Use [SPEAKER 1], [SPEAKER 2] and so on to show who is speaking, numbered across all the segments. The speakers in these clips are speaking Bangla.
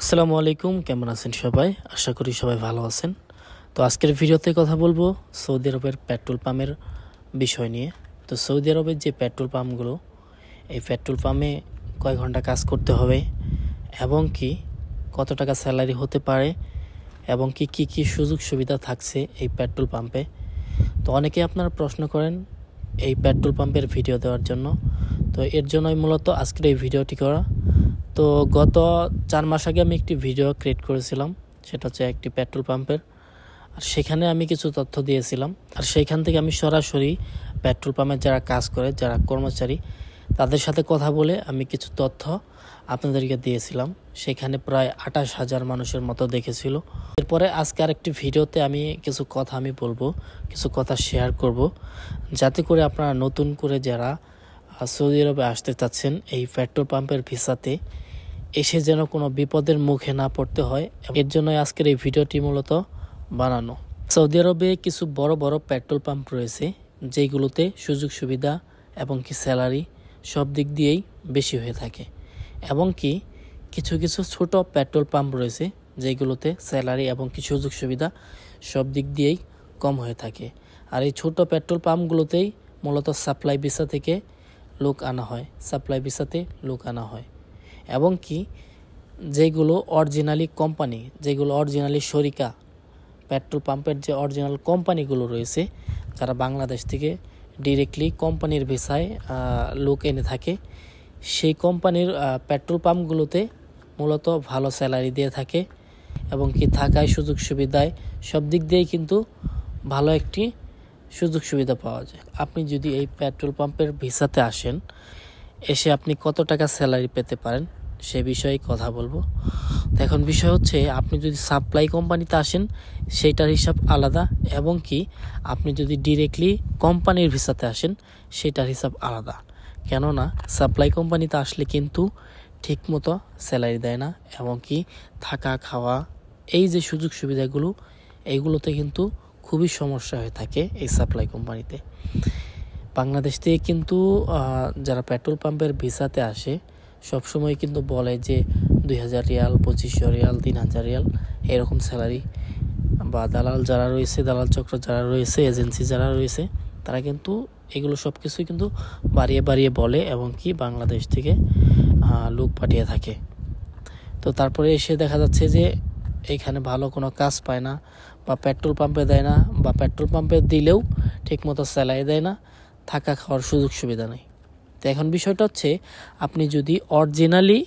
[SPEAKER 1] আসসালামু আলাইকুম, কেমন আছেন সবাই? আশা করি সবাই ভালো আছেন। তো আজকের ভিডিওতে কথা বলবো সৌদি আরবের পেট্রোল পাম্পের বিষয় নিয়ে। তো সৌদি আরবের যে পেট্রোল পাম্পগুলো, এই পেট্রোল পাম্পে কয় ঘন্টা কাজ করতে হবে এবং কি কত টাকা স্যালারি হতে পারে এবং কি কি সুযোগ সুবিধা থাকছে এই পেট্রোল পাম্পে। তো অনেকে আপনারা প্রশ্ন করেন এই পেট্রোল পাম্পের ভিডিও দেওয়ার জন্য। তো এর জন্যই মূলত আজকের এই ভিডিওটি করা। তো গত 4 মাস আগে আমি একটি ভিডিও ক্রিয়েট করেছিলাম, সেটা হচ্ছে একটি পেট্রোল পাম্পের। আর সেখানে আমি কিছু তথ্য দিয়েছিলাম, আর সেইখান থেকে আমি সরাসরি পেট্রোল পাম্পে যারা কাজ করে, যারা কর্মচারী, তাদের সাথে কথা বলে আমি কিছু তথ্য আপনাদেরকে দিয়েছিলাম। সেখানে প্রায় 28,000 মানুষের মতো দেখেছিল। এরপরে আজকে আরেকটি ভিডিওতে আমি কিছু কথা বলবো, কিছু কথা শেয়ার করব, যাতে করে আপনারা নতুন করে যারা সৌদি আরবে আসতে চাচ্ছেন এই পেট্রোল পাম্পের ভিসাতে এসে যেন কোনো বিপদের মুখে না পড়তে হয়। এর জন্যই আজকের এই ভিডিওটি মূলত বানানো। সৌদি আরবে কিছু বড় বড় পেট্রোল পাম্প রয়েছে, যেগুলোতে সুযোগ সুবিধা এবং কি স্যালারি সব দিক দিয়েই বেশি হয়ে থাকে, এবং কি কিছু কিছু ছোট পেট্রোল পাম্প রয়েছে যেগুলোতে স্যালারি এবং কি সুযোগ সুবিধা সব দিক দিয়েই কম হয়ে থাকে। আর এই ছোট পেট্রোল পাম্পগুলোতেই মূলত সাপ্লাই ভিসা থেকে লোক আনা হয়, সাপ্লাই ভিসাতে লোক আনা হয়। এবং কি যেগুলো অরিজিনালি কোম্পানি, যেগুলো অরিজিনালি শরিকা পেট্রোল পাম্পের যে অরিজিনাল কোম্পানিগুলো রয়েছে, যারা বাংলাদেশ থেকে ডিরেক্টলি কোম্পানির ভিসায় লোক এনে থাকে, সেই কোম্পানির পেট্রোল পাম্পগুলোতে মূলত ভালো স্যালারি দিয়ে থাকে এবং কি থাকায় সুযোগ সুবিধায় সব দিক দিয়েই কিন্তু ভালো একটি সুযোগ সুবিধা পাওয়া যায়। আপনি যদি এই পেট্রোল পাম্পের ভিসাতে আসেন, এসে আপনি কত টাকা স্যালারি পেতে পারেন সে বিষয়ে কথা বলবো। তো এখন বিষয় হচ্ছে, আপনি যদি সাপ্লাই কোম্পানিতে আসেন সেইটার হিসাব আলাদা, এবং কি আপনি যদি ডিরেক্টলি কোম্পানির ভিসাতে আসেন সেটার হিসাব আলাদা। কেননা সাপ্লাই কোম্পানিতে আসলে কিন্তু ঠিকমতো স্যালারি দেয় না, এবং কি থাকা খাওয়া এই যে সুযোগ সুবিধাগুলো, এইগুলোতে কিন্তু খুবই সমস্যা হয়ে থাকে এই সাপ্লাই কোম্পানিতে। বাংলাদেশ থেকে কিন্তু যারা পেট্রোল পাম্পের ভিসাতে আসে সবসময় কিন্তু বলে যে 2,000 রিয়াল, 2,500 রিয়াল, 3,000 রিয়াল এরকম স্যালারি। বা দালাল যারা রয়েছে, দালাল চক্র যারা রয়েছে, এজেন্সি যারা রয়েছে, তারা কিন্তু এগুলো সব কিছুই কিন্তু বাড়িয়ে বাড়িয়ে বলে এবং কি বাংলাদেশ থেকে লোক পাঠিয়ে থাকে। তো তারপরে এসে দেখা যাচ্ছে যে এখানে ভালো কোনো কাজ পায় না, বা পেট্রোল পাম্পে দেয় না, বা পেট্রোল পাম্পে দিলেও ঠিকমতো স্যালারি দেয় না, থাকা খাওয়ার সুযোগ সুবিধা নেই। তো এখন বিষয়টা হচ্ছে, আপনি যদি অরিজিনালি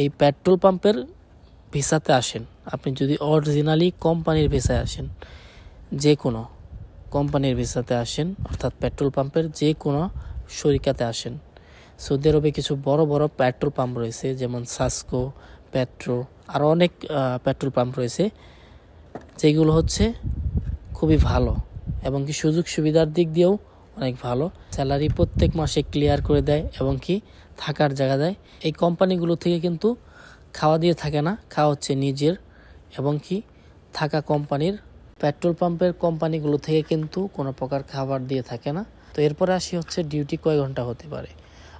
[SPEAKER 1] এই পেট্রোল পাম্পের ভিসাতে আসেন, আপনি যদি অরিজিনালি কোম্পানির ভিসায় আসেন, যে কোনো কোম্পানির ভিসাতে আসেন, অর্থাৎ পেট্রোল পাম্পের যে কোনো শরিকাতে আসেন, সৌদি আরবে কিছু বড় বড় পেট্রোল পাম্প রয়েছে, যেমন সাসকো, পেট্রো, আরও অনেক পেট্রোল পাম্প রয়েছে, যেগুলো হচ্ছে খুবই ভালো এবং কি সুযোগ সুবিধার দিক দিয়েও অনেক ভালো। স্যালারি প্রত্যেক মাসে ক্লিয়ার করে দেয় এবং কি থাকার জায়গা দেয়। এই কোম্পানিগুলো থেকে কিন্তু খাওয়া দিয়ে থাকে না, খাওয়া হচ্ছে নিজের, এবং কি থাকা কোম্পানির। পেট্রোল পাম্পের কোম্পানিগুলো থেকে কিন্তু কোনো প্রকার খাবার দিয়ে থাকে না। তো এরপরে আসি হচ্ছে ডিউটি কয় ঘন্টা হতে পারে।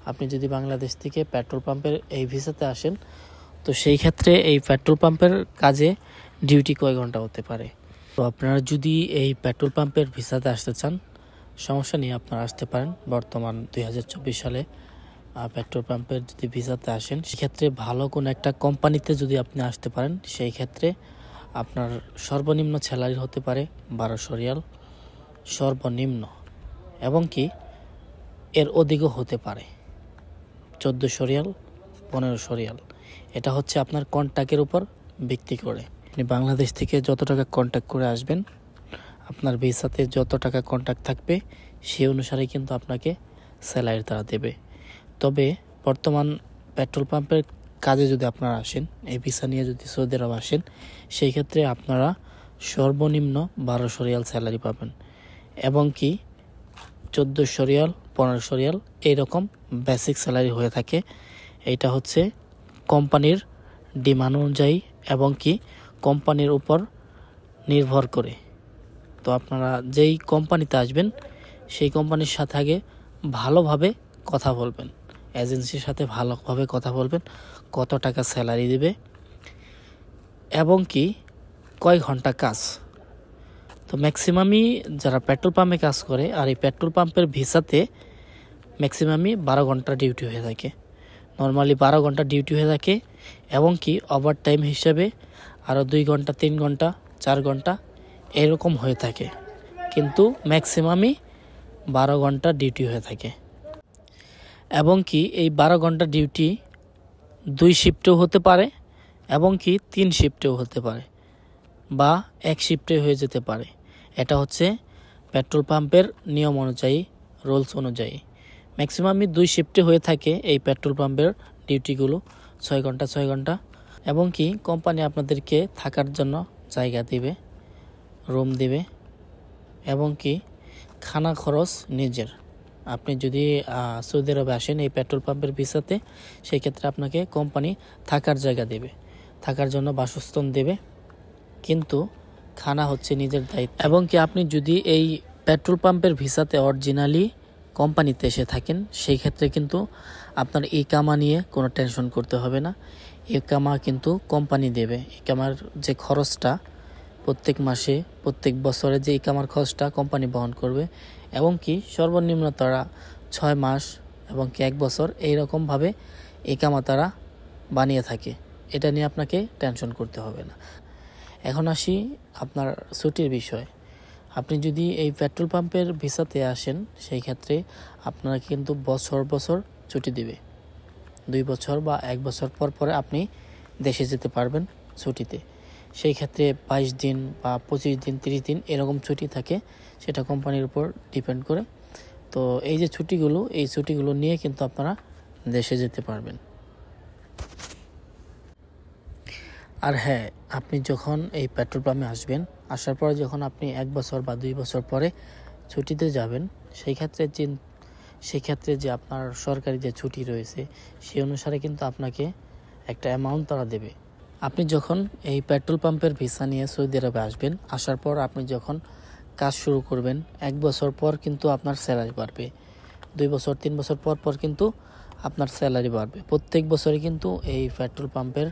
[SPEAKER 1] আপনি যদি বাংলাদেশ থেকে পেট্রোল পাম্পের এই ভিসাতে আসেন, তো সেই ক্ষেত্রে এই পেট্রোল পাম্পের কাজে ডিউটি কয় ঘন্টা হতে পারে। তো আপনারা যদি এই পেট্রোল পাম্পের ভিসাতে আসতে চান, সমস্যা নিয়ে আপনারা আসতে পারেন। বর্তমান 2024 সালে পেট্রোল পাম্পের যদি ভিসাতে আসেন, সেক্ষেত্রে ভালো কোনো একটা কোম্পানিতে যদি আপনি আসতে পারেন, সেই ক্ষেত্রে আপনার সর্বনিম্ন স্যালারি হতে পারে 1200 রিয়াল সর্বনিম্ন, এবং কি এর অধিকও হতে পারে 1400 রিয়াল, 1500 রিয়াল। এটা হচ্ছে আপনার কন্ট্যাক্টের উপর ভিত্তি করে। আপনি বাংলাদেশ থেকে যত টাকা কন্ট্যাক্ট করে আসবেন, আপনার ভিসাতে যত টাকা কন্ট্যাক্ট থাকবে, সেই অনুসারে কিন্তু আপনাকে স্যালারি তারা দেবে। তবে বর্তমান পেট্রোল পাম্পের কাজে যদি আপনারা আসেন, এই ভিসা নিয়ে যদি সৌদি আরব আসেন, সেই ক্ষেত্রে আপনারা সর্বনিম্ন 1200 রিয়াল স্যালারি পাবেন, এবং কি 1400 রিয়াল, 1500 রিয়াল এইরকম বেসিক স্যালারি হয়ে থাকে। এইটা হচ্ছে কোম্পানির ডিমান্ড অনুযায়ী এবং কি কোম্পানির উপর নির্ভর করে। তো আপনারা যেই কোম্পানিতে আসবেন, সেই কোম্পানির সাথে আগে ভালোভাবে কথা বলবেন, এজেন্সির সাথে ভালোভাবে কথা বলবেন, কত টাকা স্যালারি দেবে, এবং কি কয় ঘন্টা কাজ। তো ম্যাক্সিমামই যারা পেট্রোল পাম্পে কাজ করে আর এই পেট্রোল পাম্পের ভিসাতে ম্যাক্সিমামই 12 ঘন্টা ডিউটি হয়ে থাকে, নর্মালি 12 ঘন্টা ডিউটি হয়ে থাকে এবং কি ওভার টাইম হিসেবে আরও 2 ঘন্টা 3 ঘন্টা 4 ঘন্টা এরকম হয়ে থাকে, কিন্তু ম্যাক্সিমামই 12 ঘন্টা ডিউটি হয়ে থাকে। এবং কি এই 12 ঘন্টা ডিউটি 2 শিফটেও হতে পারে এবং কি 3 শিফটেও হতে পারে বা 1 শিফটে হয়ে যেতে পারে। এটা হচ্ছে পেট্রোল পাম্পের নিয়ম অনুযায়ী, রুলস অনুযায়ী। ম্যাক্সিমামই 2 শিফটে হয়ে থাকে এই পেট্রোল পাম্পের ডিউটিগুলো, 6 ঘন্টা 6 ঘন্টা। এবং কি কোম্পানি আপনাদেরকে থাকার জন্য জায়গা দিবে, রুম দিবে এবং কি খানা খরচ নিজের। আপনি যদি সৌদি আরবে আসেন এই পেট্রোল পাম্পের ভিসাতে, সেই ক্ষেত্রে আপনাকে কোম্পানি থাকার জায়গা দেবে, থাকার জন্য বাসস্থান দেবে, কিন্তু খানা হচ্ছে নিজের দায়িত্ব। এবং কি আপনি যদি এই পেট্রোল পাম্পের ভিসাতে অরিজিনালি কোম্পানিতে এসে থাকেন, সেই ক্ষেত্রে কিন্তু আপনার ইকামা নিয়ে কোনো টেনশন করতে হবে না। ইকামা কিন্তু কোম্পানি দেবে। ইকামার যে খরচটা প্রত্যেক মাসে প্রত্যেক বছরে যে ইকামার খরচটা কোম্পানি বহন করবে এবং কি সর্বনিম্ন তারা 6 মাস এবং কি 1 বছর এইরকমভাবে ইকামা তারা বানিয়ে থাকে। এটা নিয়ে আপনাকে টেনশন করতে হবে না। এখন আসি আপনার ছুটির বিষয়। আপনি যদি এই পেট্রোল পাম্পের ভিসাতে আসেন, সেই ক্ষেত্রে আপনারা কিন্তু বছর বছর ছুটি দিবে। 2 বছর বা 1 বছর পর পরে আপনি দেশে যেতে পারবেন ছুটিতে। সেই ক্ষেত্রে 22 দিন বা 25 দিন 30 দিন এরকম ছুটি থাকে, সেটা কোম্পানির উপর ডিপেন্ড করে। তো এই যে ছুটিগুলো, এই ছুটিগুলো নিয়ে কিন্তু আপনারা দেশে যেতে পারবেন। আর হ্যাঁ, আপনি যখন এই পেট্রোল পাম্পে আসবেন, আসার পরে যখন আপনি 1 বছর বা 2 বছর পরে ছুটিতে যাবেন, সেই ক্ষেত্রে যে আপনার সরকারি যে ছুটি রয়েছে, সেই অনুসারে কিন্তু আপনাকে একটা অ্যামাউন্ট তারা দেবে। আপনি যখন এই পেট্রোল পাম্পের ভিসা নিয়ে সৌদি আরবে আসবেন, আসার পর আপনি যখন কাজ শুরু করবেন, 1 বছর পর কিন্তু আপনার স্যালারি বাড়বে, 2 বছর 3 বছর পর পর কিন্তু আপনার স্যালারি বাড়বে। প্রত্যেক বছরে কিন্তু এই পেট্রোল পাম্পের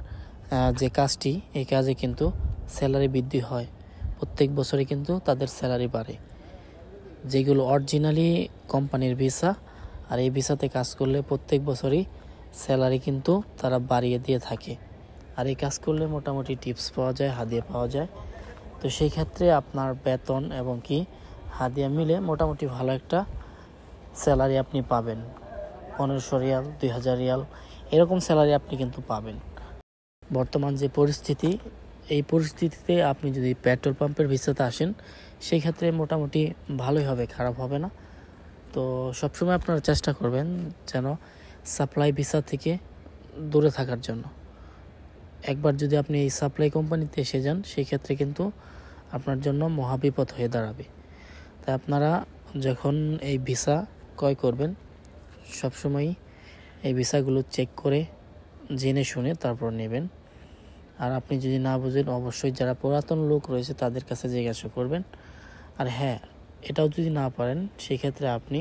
[SPEAKER 1] যে কাজটি, এই কাজে কিন্তু স্যালারি বৃদ্ধি হয়। প্রত্যেক বছরে কিন্তু তাদের স্যালারি বাড়ে। যেগুলো অরিজিনালি কোম্পানির ভিসা, আর এই ভিসাতে কাজ করলে প্রত্যেক বছরই স্যালারি কিন্তু তারা বাড়িয়ে দিয়ে থাকে। আর এই কাজ করলে মোটামুটি টিপস পাওয়া যায়, হাদিয়া পাওয়া যায়। তো সেই ক্ষেত্রে আপনার বেতন এবং কি হাদিয়া মিলে মোটামুটি ভালো একটা স্যালারি আপনি পাবেন। 1500 রিয়াল, 2000 রিয়াল এরকম স্যালারি আপনি কিন্তু পাবেন। বর্তমান যে পরিস্থিতি, এই পরিস্থিতিতে আপনি যদি পেট্রোল পাম্পের ভিসাতে আসেন, সেই ক্ষেত্রে মোটামুটি ভালোই হবে, খারাপ হবে না। তো সবসময় আপনারা চেষ্টা করবেন যেন সাপ্লাই ভিসা থেকে দূরে থাকার জন্য। একবার যদি আপনি এই সাপ্লাই কোম্পানিতে এসে যান, সেই ক্ষেত্রে কিন্তু আপনার জন্য মহাবিপদ হয়ে দাঁড়াবে। তাই আপনারা যখন এই ভিসা ক্রয় করবেন, সবসময় এই ভিসাগুলো চেক করে জেনে শুনে তারপর নেবেন। আর আপনি যদি না বুঝেন, অবশ্যই যারা পুরাতন লোক রয়েছে তাদের কাছে জিজ্ঞাসা করবেন। আর হ্যাঁ, এটাও যদি না পারেন, সেক্ষেত্রে আপনি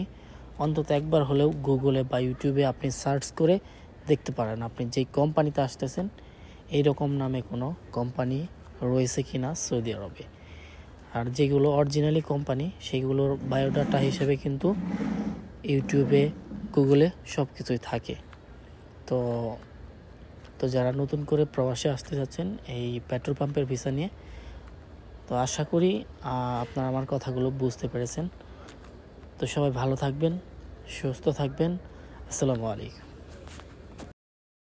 [SPEAKER 1] অন্তত একবার হলেও গুগলে বা ইউটিউবে আপনি সার্চ করে দেখতে পারেন আপনি যেই কোম্পানিতে আসতেছেন এইরকম নামে কোনো কোম্পানি রয়েছে কিনা সৌদি আরবে। আর যেগুলো অরিজিনালি কোম্পানি, সেগুলোর বায়োডাটা হিসেবে কিন্তু ইউটিউবে, গুগলে সব কিছুই থাকে। তো যারা নতুন করে প্রবাসে আসতে যাচ্ছেন এই পেট্রোল পাম্পের ভিসা নিয়ে, তো আশা করি আপনারা আমার কথাগুলো বুঝতে পেরেছেন। তো সবাই ভালো থাকবেন, সুস্থ থাকবেন। আসসালামু আলাইকুম।